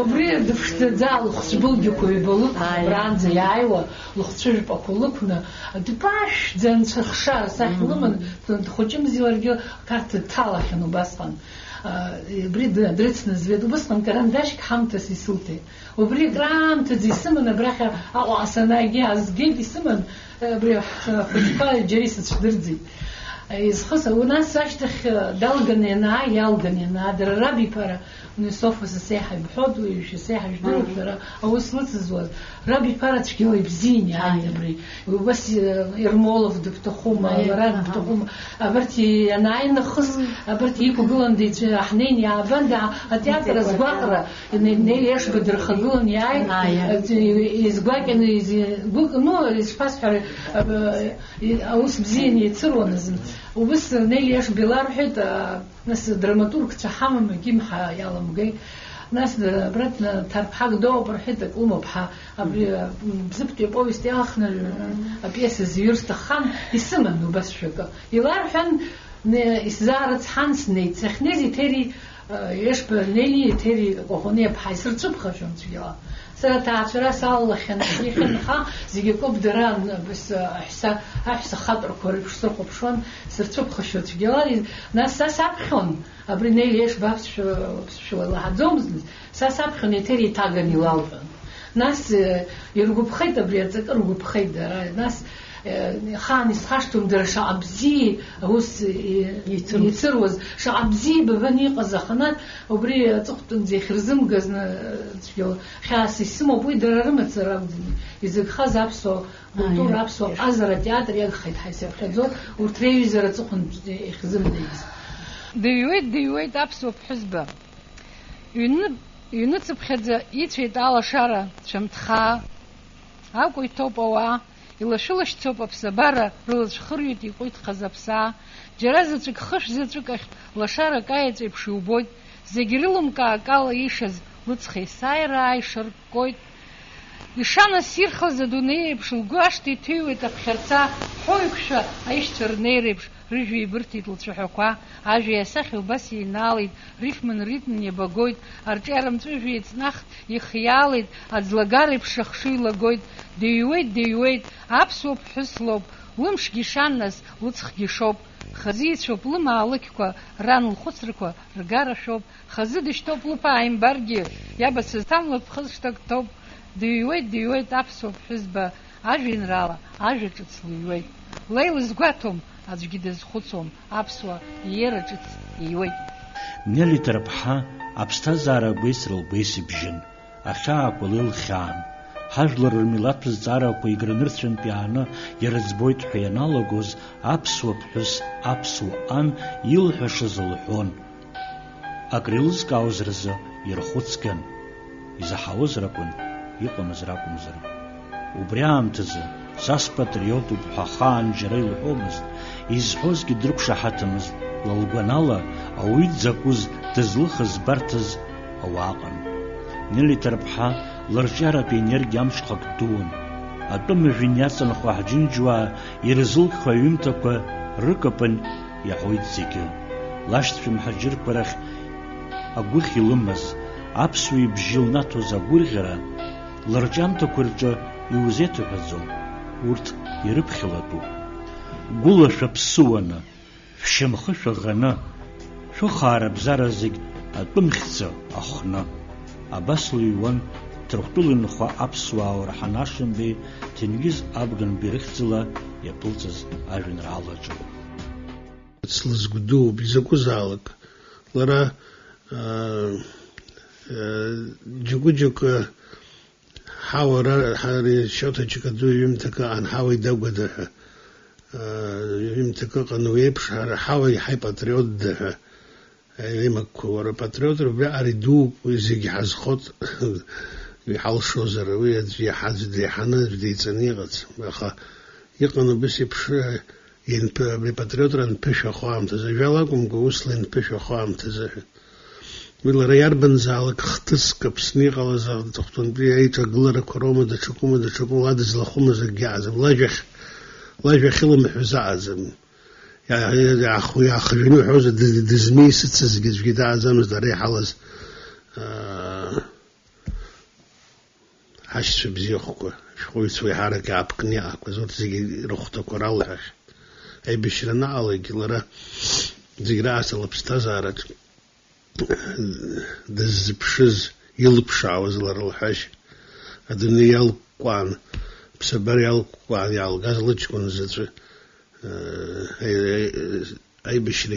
Убри дыԥшӡаӡа лыхцәбылгьақәа ҩбалык абраанӡа иааиуа лыхцәыжәпақәа лықәны дԥашәӡа нцәахша сахь лыман, дхәыҷымзи ларгьы карта дҭалахьан убасҟан. Убри дрыцны звеит, убасҟан карандашьк ҳамҭас исылҭеит. Убри краамҭаӡа исыман, абрахь аҟәа санаагьы азгеит исыман, абри хәыҷқәа џьара исыцәдырӡит. Изхыз нас ашьҭахь далганы ианаа, иалганы ианаа, дара рабиԥара Софа сеиҳа ибҳәоит, уи сеиҳа ижәдыруп шәара аус лыҵызуаз. Рабиԥара цәгьала ибзиан иааит абри. Убас Ермолов дыбҭахума, лара дыбҭахума. Абарҭ ианааинахыс, абарҭ иқәгыланы ҳнеин иаабан, атеатр азгәаҟра Нели Ешба дырхагылан иааит, изгәакьаны, ишԥасҳәара, аус бзиан еицыруан азын. Убас Нели Ешба иларҳәеит, нас драматургцәа ҳамам, егьимҳа иаламгеит. Нас брат ҭарԥҳак доуп рҳәеит, ак лымоуп ҳа, абри бзыԥтәи аповест иалхны апиеса зҩыр сҭаххан, исыман убас шәакы. Иларҳәан, исзаарыцҳан снеит. Сахьнеиз еҭери Ешба Нели еҭери Кәаӷәаниаԥҳа исырцәыԥхашәон цәгьала. Сара ҭаацәара салалахьан, ихьынха, зегьы акоуп дара аҳәса хатәрақәа реиԥш срыхәаԥшуан, сырцәыԥхашәо цәгьала. Нас са саԥхьон, абри Нели Ешба аԥсшәала илаҳаӡомызт, са саԥхьон еҭери иҭаган илалҳәан. Нас иргәаԥхеит, абри аҵакы ргәаԥхеит дара. Нас хаан исхашҭуам, дара шаҟа бзиа аус еицыруаз, шаҟа бзиа бабан иҟаз аханатә, убри аҵыхәтәанӡа иахьырзымгазны цәгьала хьаас исымоуп, уи дара рымацара акәӡами. Изыгхаз аԥсуа культура, аԥсуа ҟазара, атеатр иагхеит ҳаисыԥхьаӡо, урҭ реиҩызара аҵыхәантә ихьзымнеиз. Дыҩуеит аԥсуа ԥҳәызба. Ҩныцыԥхьаӡа ицәеит алашара цәамҭхаа. Акәа иҭоуп ауаа, илашәылашьцоуп аԥсабара, рылацәхырҩеит иҟәиҭхаз аԥсаа. Џьара заҵәык хышә заҵәык ахь лашарак аеҵәеиԥш иубоит. Зегь рылымкаакала ишаз лыҵха есааира ишарккоит. Ишанасирхаз адунеи еиԥш лгәы ашҭа иҭыҩуеит аԥхьарца, ҳәоиқәшәа аишьцәа рнеиреиԥш. рыжәҩа ибырҭеит лцәаҳәақәа, ажәа иасахьа убас инаалеит, рифмын ритмын иабагоит, арҿиара мҵәыжәҩа иҵнахт, ихиаалеит, аӡлагара еиԥш ахшыҩ лагоит, дыҩуеит, аԥсуа ԥҳәыс лоуп, лымшгьы шаннас, лыҵхгьы шоуп, хазы ицәоуп лымаалықьқәа, ран лхәыцрақәа ргара шәоуп, хазы дышьҭоуп лыԥааимбаргьы, иабацыз ҭамлатә ԥхыӡшҭак ҭоуп, дыҩуеит аԥсуа ԥҳәызба, ажәеинраала, ажәа ҿыц лыҩуеит. Леила згәаҭом, аӡәгьы дазхәыцуам, аԥсуа иера ҿыц иҩуеит. Нели Ҭарԥҳа аԥсҭазаара гәеисра лгәеис ибжьын, ахьаақәа лылхьаан. Ҳажәлар рмилаҭтә зҵаарақәа игранырцәантә иааны иара збоит ҳәа ианалагоз, аԥсуа ԥҳәыс, аԥсуа ан илҳәашаз лҳәон. Акыр илызкаауаз рзы ирхәыцган, изаҳауазар акәын, иҟамыз ракәымзар. Убри аамҭазы сас патриотуп ҳәа ахаан џьара илҳәомызт, изҳәозгьы дрықәшаҳаҭымызт, лылгәанала ауаҩы дзакәыз дызлыхыз збарҭаз ауааҟан. Нели Ҭарԥҳа лырҿиаратә енергиа амшхак дуун. Атәымыжәҩан иаҵанхо ҳџьынџьуаа ирзылкхо аҩымҭақәа рыкапан иаҳәоит зегьы. Лашьцәа мҳаџьырқәа рахь агәыхь илымаз, аԥсуа ибжьы илнаҭоз агәырӷьара, лырҿиамҭақәа рҿы иузеиҭаҳәаӡом, урҭ ирыԥхьалатәуп. Гәыла шәаԥсуаны, шәшьамхы шәаӷаны, шәыхаара-бзара зегь атәымхьӡа ахны. Абас лыҩуан Ҭырқәтәыла инхо аԥсуаа Орҳан Ашынбеи, Ҭенгиз Абганбеи рыхьӡала иаԥылҵаз ажәеинраалаҿы. Слызгәдууп, изакәызаалак. Лара џьыкәы-џьыкәы ҳауара шьоҭаҿык аду ҩымҭакы анҳауа идагәада ҳәа ҩымҭак ыҟан уи еиԥш ҳауа ҳаипатриотда ҳәа имакқәа, уара патриотыр убри ари дууп, уи зегьы ҳазхот иҳалшозар, уи аӡәы иаҳаӡә деиҳаны аӡәы деиҵаны иҟац. Аха иҟан убас еиԥш абри патриотра анԥышәахо аамҭазы, ажәала акәымкәа усла инԥышәахо аамҭазы ҳәа. Уи лара иарбанзаалак хҭыск Аԥсны иҟалаз аҵыхәтәантәи аиҿагыларақәа роума даҽакума ла дызлахәымыз акгьы аҟаӡам. Лажәахь илымҳәоз аҟаӡам. Иаахжәаны иҳәозар дызмеисыцызгьы аӡәгьы дааӡамызт, ара иҳалаз ҳашьцәа бзиахәқәа, шәҟәыҩҩцәа еиҳарак иаапкны иаақәаз, урҭ зегьы рыхәҭақәа ралҳәахьан. Аибашьра анаҟалагьы лара зегь раасҭа лыԥсҭазаараҿ дыззыԥшыз, илԥшаауаз лара лҳәашьа, адунеи иалкәкәаан, ԥсабара иалкәкәаан иаалгаз лыҷкәын заҵәы аибашьра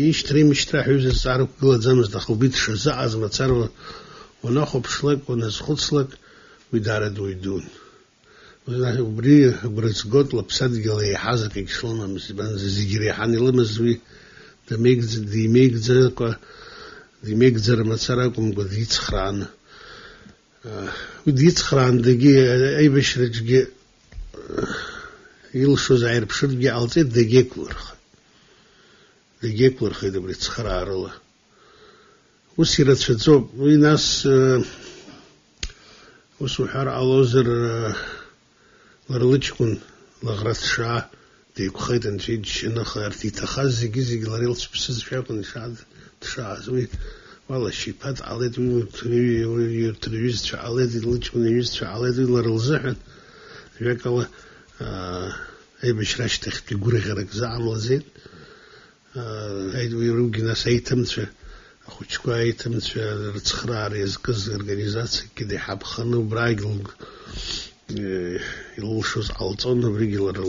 ишьҭра-имышьҭра ҳәа зҵаарақәа гылаӡамызт, аха убри дшазаҟаз мацара унахәаԥшлак, уназхәыцлак, уи даара дуаҩ дуун. Убри агәра згот лыԥсадгьыл еиҳаз акагьы шлымамыз, избанзар зегьы реиҳаны илымаз уи димеигӡара мацара акәымкәа дицхрааны. Уи дицхраандагьы аибашьраҿгьы илшоз ааирԥшыргьы ҟалҵеит, дагьеиқәлырхеит абри цхыраарыла. Ус ирацәаӡоуп. Уи нас ус уҳәар ҟалозар, лара лыҷкәын лаӷра ҭшаа деиқәхеит анцәа иџьшьаны, аха арҭ иҭахаз зегьы лара илцәыԥсызшәа акәын дшааз. Уи уалашьа иԥа дҟалеит, уи урҭ рҩызцәа ҟалеит, лыҷкәын иҩызцәа ҟалеит, уи лара лзыҳәан ажәакала аибашьра ашьҭахьтәи гәырӷьарак заамлаӡеит. Уигьы нас аиҭымцәа, ахәыҷқәа аиҭымцәа рыцхраара иазкыз организациакгьы деиҳабханы убрагь илылшоз ҟалҵон, убригьы лара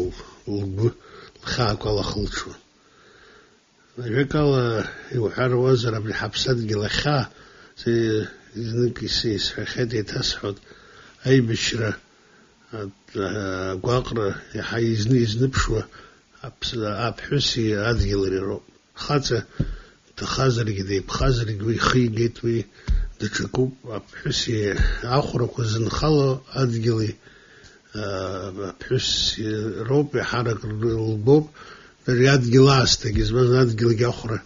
лгәы лхьаақәа алахылҽуан. Ажәакала иуҳәаруазар, абри ҳаԥсадгьыл ахьаа знык исҳәахьеит, еиҭасҳәот, аибашьра агәаҟра иаҳа изныԥшуа аԥҳәыси адгьыли роуп. Хаҵа дҭахазаргьы деиԥхазаргьы уи ихы игеит, уи даҽакуп. Аԥҳәыси ахәрақәа зынхало адгьыли аԥҳәыси роуп, иаҳарак лбоуп. Адгьыл аасҭагьы, избанзар адгьылгьы ахәра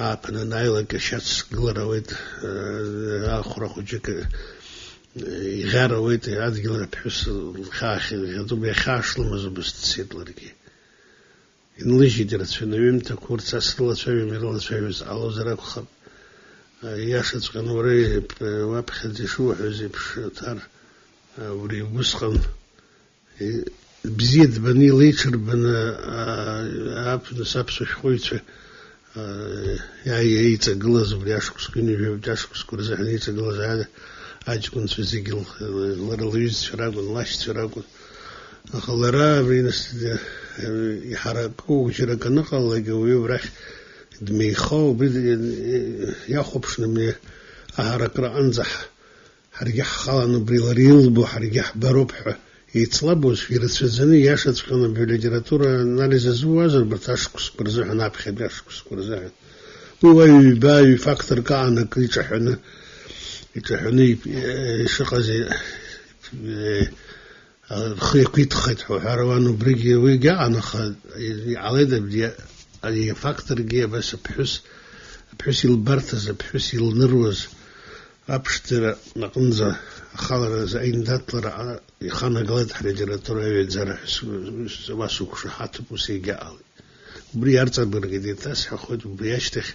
ааԥын анааилак ашьац гылар ауеит, ахәра хәыҷык يغارويت أدقل بحس الخاخ يدوب يخاش لمزبست سيدلرجي إنليجي درت في نويم تكور تسلت في ميرل في على زرق خب ياشت قنوري وابخد شو حزي بشتار وري وسخن بزيد بني ليتر بنا اب نسابس خويت يعني يتقلز برياشك سكيني بياشك سكور زحني يتقلز هذا أجكون سوزيجل لرليز فراغون لاش فراغون خلرا بينس يحرقوا شركة نقل لجوي وراح دميخو بيد ياخب شنو من أحرق رأنزح حرجح خلنا بريلريل بو حرجح بربح يتصلبوا في رسفزني ياشت كنا بالليتراتورة أناليز زوازر برتاشكس كرزح نابخ براشكس كرزح هو يباي فاكتور كأنه كيتشحن يتحني شقزي خيقيت خيط حروان بريجي ويجا أنا خد على ده بدي على فاكتور جي بس بحس البرتز بحس النروز أبشتر نقنزة خالر زين داتلر يخانا قلت حرجرة ترى يزرع واسوق شحات بوسيجا على بري أرتب برجدي تاس خد بريشتخ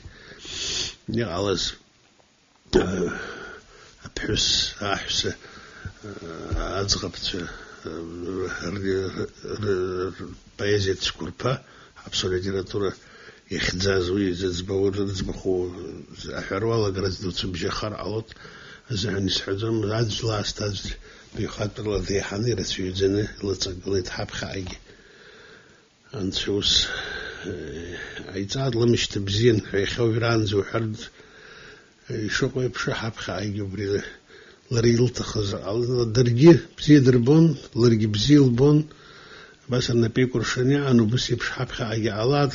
يعلز بحس أحس أزغبت بايزيت سكوربا حبسوا لجراتورة يخزازوا يزبور زبخو أحروالا جرز دوت بجخار علوت زهني سحزم عز لا استاذ بيخاطر الذي حنيرة في جنة لتقليد حب خايج أنشوس عيزاد لمش تبزين يخوي رانزو حرد شوقي بشحب خايج بريده لريل تخز على درجة بزيد بون لرجي بزيل بون بس أنا بيكور شنيع أنا بس بشحب خايج على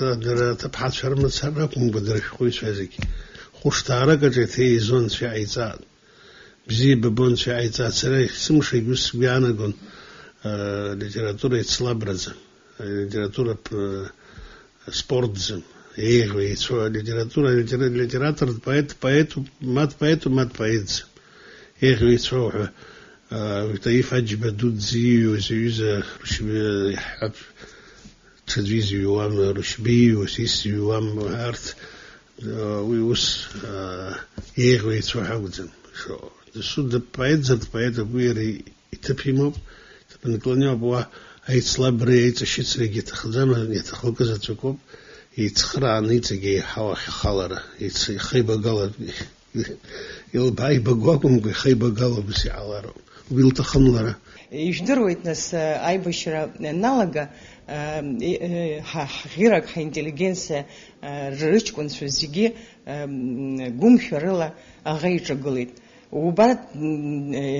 تبحث شرم تسرق من بدرش خوي سازك خوش تارك جتي زون في عيزاد بزي ببون في عيزاد سري سمش يجوس بيانا قن ليتراتورة يتصلابرزم ليتراتورة سبورتزم إيه سو ليتراتورة بايت مات بايتزم إيه سو وتايف أجب دود زي وزيوزة رشبي حب تدويز يوام رشبي وسيس يوام هارت ويوس إيه ويسو حوزم شو السود بايت بويري يتبهمو تبنقلني أبوه هيتصلبري يتشيتسري يتخزم يتخلق زتكوب يتخرع نيتجي حوا خالرة يتخيب قلب يلباي بقواكم يخيب قلب بس على وبيلتخملرة يجدرويت ناس أي بشرة نالجا غيرك حينتليجنس ريتشكون سوزيجي قوم شرلا غير قليل وبعد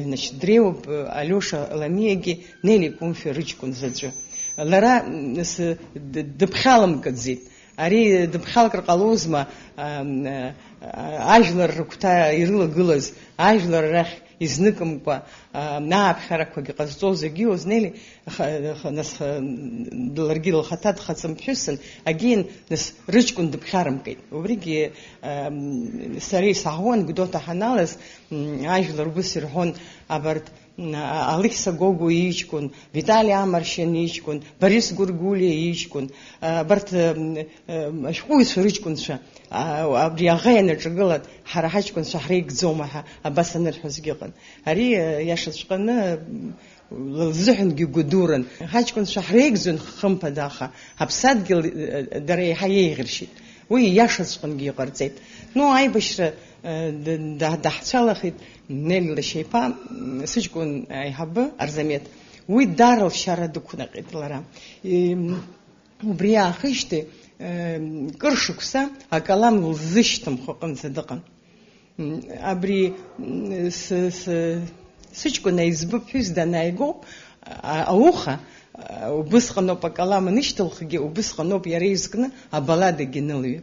نشدريو بألوشا لاميجي نيلي قوم في ريتشكون زجو لرا نس دبخالم كتزيد أري دبخال كرقالوزما أجلر كتا يرلا جلز أجلر رح يزنكم با ناب حركة قصدوز جيوز نيلي نس دلرجيل الخطات خصم حسن أجين نس رجكون دبخارم كين وبريجي سري صحون قدوتا حنالس أجلر بصير هون أبرد أليكسا غوغو يجكون فيتالي عمرشين يجكون باريس غورغولي يجكون برت شوي سريجكون شا أبري أغير نرجعلت حرحشكون شهريك زومها بس نرحزقن هري ياششقنا الزحن جودورن هاشكون شهريك زون خمبة داخا هبسات جل دري حيي غرشيت وي ياششقن جيقرزيت نو أي بشر ده حصلخيت نيل الشيبان سجكون يحب أرزميت ويدار الشارع دكونا قتلرا وبريا خشتي كرشكسا أكلام الزشتم خقن صدقا أبري سجكون يزبط فيس دنايجو أوخا وبسخنو بكلام نشتلخجي وبسخنو بيريزكنا أبلاد جنلي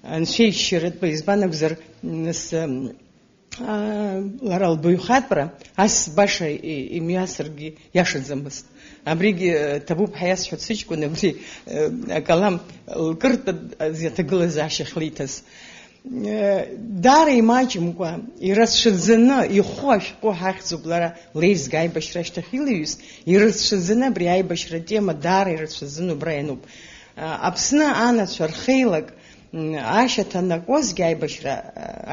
أنشي شرط بيزبانك زر نس لارال بيخاتبرا أس باشا إمياسرجي ياشد زمست أبريجي تبوب حياس شو تسيجكون أبري كلام الكرت زي تقول زي شخليتس дара имаҷымкәа ирацәаӡаны ихәы ашәҟәы ҳахьӡуп лара леизга аибашьра ашьҭахь илаҩыз, ирацәаӡаны абри аибашьра тема даара ирацәаӡаны убра иануп. Аԥсны анацәа рхеилак ашьаҭа накуазгьы аибашьра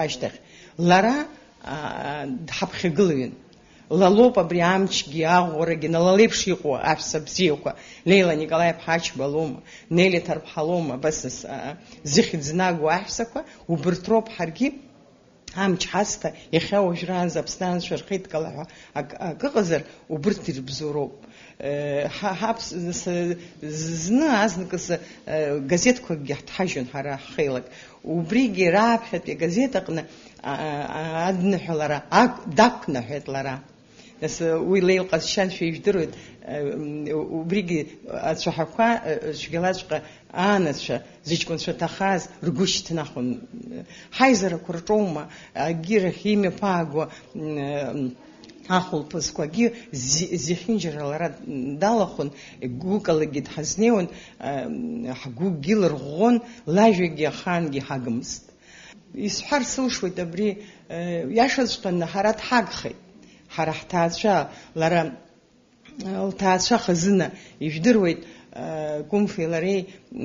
ашьҭахь лара дҳаԥхьагылаҩын. Лалоуп абри амчгьы аӷәӷәарагьы налалеиԥш иҟоу аҳәса бзиақәа. Леила Николаи-ԥҳа Ачбалоума, Нели Ҭарԥҳалоума, бас зыхьӡ нагоу аҳәсақәа, убырҭ роуп ҳаргьы амч ҳасҭа иахьа уажәраанӡа Аԥсны анацәа рхеидкыла ҳәа ак ыҟазар, убырҭ ирбзоуроуп. Зны азныказ газеткакгьы ҳҭҳажьын ҳара ҳхеилак. Убригьы раԥхьатәи агазет аҟны адныҳәалара дақәныҳәеит лара. Уи леилҟазшьаншәа ижәдыруеит, убригьы ацәаҳәақәа цәгьалаҵәҟьа анацәа зыҷкәынцәа ҭахаз ргәы шьҭнахуан. Ҳаизарақәа рҿоума агьирахь имҩаԥаагуа ахәылԥазқәагьы зехьынџьара лара далахәын, гәыкалагьы дҳазнеиуан, ҳгәгьы лырӷәӷәон, лажәагьы ахаангьы ҳагмызт. Исҳәар сылшоит абри иашаҵәҟьаны ҳара дҳагхеит. Ҳара ҳҭаацәа, лара лҭаацәа хазына ижәдыруеит, Кәымфеи лареи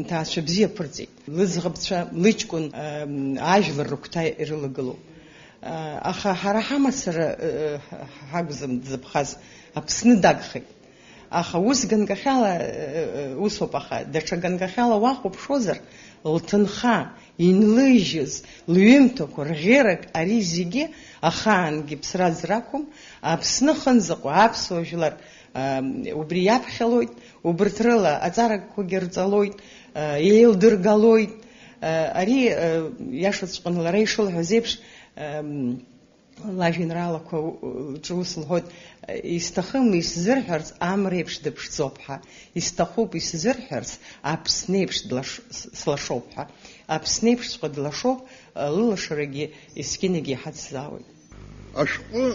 ҭаацәа бзиа ԥырҵит. Лыӡӷабцәа лыҷкәын ажәлар рыгәҭа ирылагылоуп. Аха ҳара ҳамацара ҳакәӡам дзыԥхаз, Аԥсны дагхеит. Аха ус ганкахьала усоуп, аха даҽа ганкахьала уахәаԥшуазар, лҭынха инлыжьыз лҩымҭақәа рӷьерак ари зегьы ахаангьы ԥсра зрақәым, Аԥсны хынӡаҟа аԥсуа жәлар убри иаԥхьалоит, убырҭ рыла аҵарақәагьы рҵалоит, еилдыргалоит. Ари иашаҵәҟьаны лара ишылҳәаз еиԥш лажәеинраалақәа ҿы ус лҳәоит, исҭахым исзырҳәарц амреиԥш дыԥшӡоуп ҳәа, исҭахуп исзырҳәарц Аԥснеиԥш слашоуп ҳәа. Аԥснеиԥшҵәҟьа длашоуп, лылашарагьы ескьынагьы иҳацзаауеит. Ашәҟәы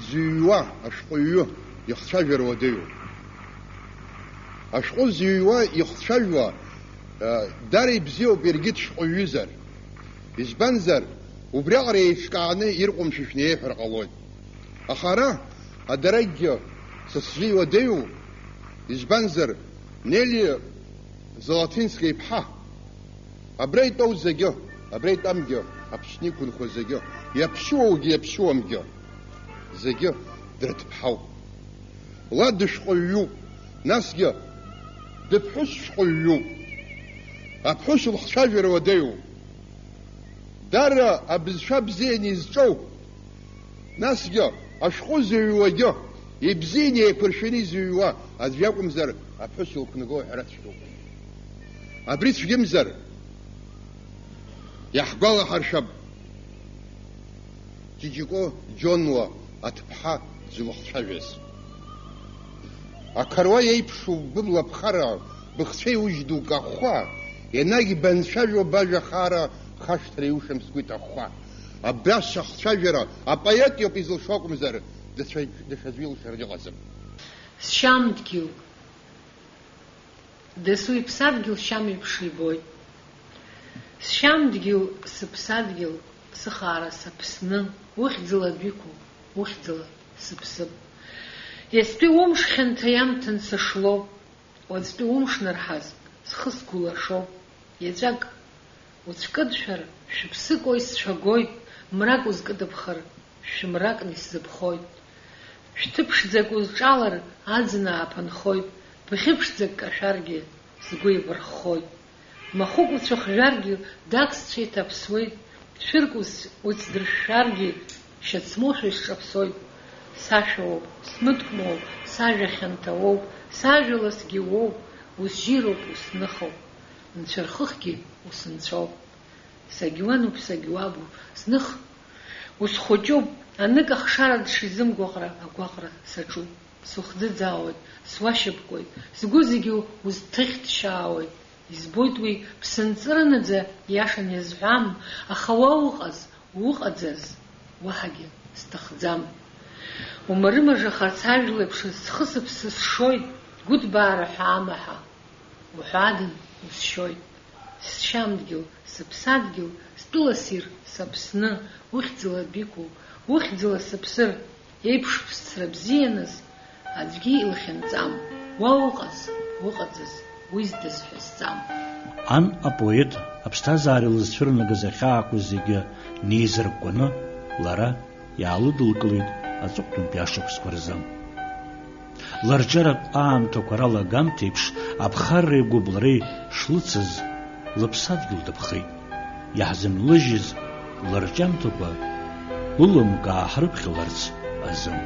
зыҩуа, ашәҟәыҩҩы ихцәажәара уадаҩуп. Ашәҟәы зыҩуа ихцәажәуа дара ибзиоуп иаргьы дшәҟәыҩҩызар. Избанзар, убриаҟара еиҿкааны ирҟәымшәышәны еиҳәар ҟалоит. Аха ара адарагьы сасжьы иуадаҩуп. Избанзар, Нели Золотинска иԥҳа абра итәоу зегьы, абра итәамгьы, Аԥсны иқәынхо зегьы, иаԥшьуоугьы иаԥшьуамгьы зегьы дрыҭԥҳауп. Ла дышәҟәыҩҩуп, насгьы дыԥҳәыс шәҟәыҩҩуп. Аԥҳәыс лхцәажәара уадаҩуп. Дара абызшәа бзианы изҿоу, насгьы ашәҟәы зыҩуагьы ибзианы еиқәыршәаны изыҩуа аӡәы иакәымзар аԥҳәыс илықәнаго ҳәара цәгьоуп. Абри цәгьымзар иаҳгәалаҳаршәап Ҷиҷико Џьонуа аҭыԥҳа зылхцәажәаз. Ақаруа еиԥшу быбла ԥхара, быхцәа иужь ду кахәхәа, енагь банцәажәо бажәа хаара хашҭра иушам сгәы иҭахәхәа. Абас ахцәажәара апоет иоуп изылшо акәымзар, даҽаӡәы илшар иҟаӡам. Сшьамдгьыл, дасу иԥсадгьыл шьам еиԥш ибоит. Сшьамдгьыл, сыԥсадгьыл, сыхаара саԥсны, ухьӡала адәиқәу, ухьӡала сыԥсып. Иацтәи умш хьанҭа иамҭан сышлоуп, уаҵәтәи умш нарҳаз схы сгәылашоуп. Еҵәак уцәкыдшәар, шәыԥсыкои сцәагоит, мрак узкыдыԥхар, шәмракны исзыԥхоит. Шәҭыԥшӡак узҿалар, аӡына ааԥынхоит, бӷьыԥшӡак кашәаргьы сгәы ибырххоит. Махәык уцәыхжәаргьы дак сцәа иҭаԥсуеит, шәырк уцдыршәаргьы шьацмошәа исҿаԥсоит. Сашәоуп, смыткәмоуп, сажәа хьанҭауоуп, сажәаласгьы уоуп, усжьироуп, усныхоуп, нцәархыхгьы усынцәоуп. Сагьуануп, сагьуабуп, зных усхәыҷуп, анык ахшара дшизымгәаҟра агәаҟра саҿуп. Сухӡыӡаауеит, суашьапкуеит, сгәы зегьы узҭыхьҭшьаауеит. Избоит уи ԥсынҵрынаӡа иашан иазҳәам, аха уа уҟаӡаз уаҳагьы сҭахӡам. Умарымажахарц ажәлеиԥш схы-сыԥсы сшоит, гәыҭбаара ҳәа амаҳа уҳәадан усшьоит. Сшьамдгьыл, сыԥсадгьыл, стәыла ссир, саԥсны, ухьӡала бику, ухьӡала сыԥсыр, еиԥш ԥсра бзианыз, аӡәгьы илхьынҵам, уа уҟаз, уҟаӡаз, уи здазҳәазҵам. Ан апоет аԥсҭазаара илызцәырнагаз ахьаақәа зегьы неизыркәкәаны, лара иаалыдылкылеит аҵыхәтәантәи ашықәсқәа рзы. Ларҿиаратә аамҭақәа ралагамҭеиԥш, аԥхарреи агәыблреи шлыцыз, лыԥсадгьыл дыԥхеит. Иаҳзынлыжьыз лырҿиамҭақәа лыламкаа ҳрыԥхьаларц азын.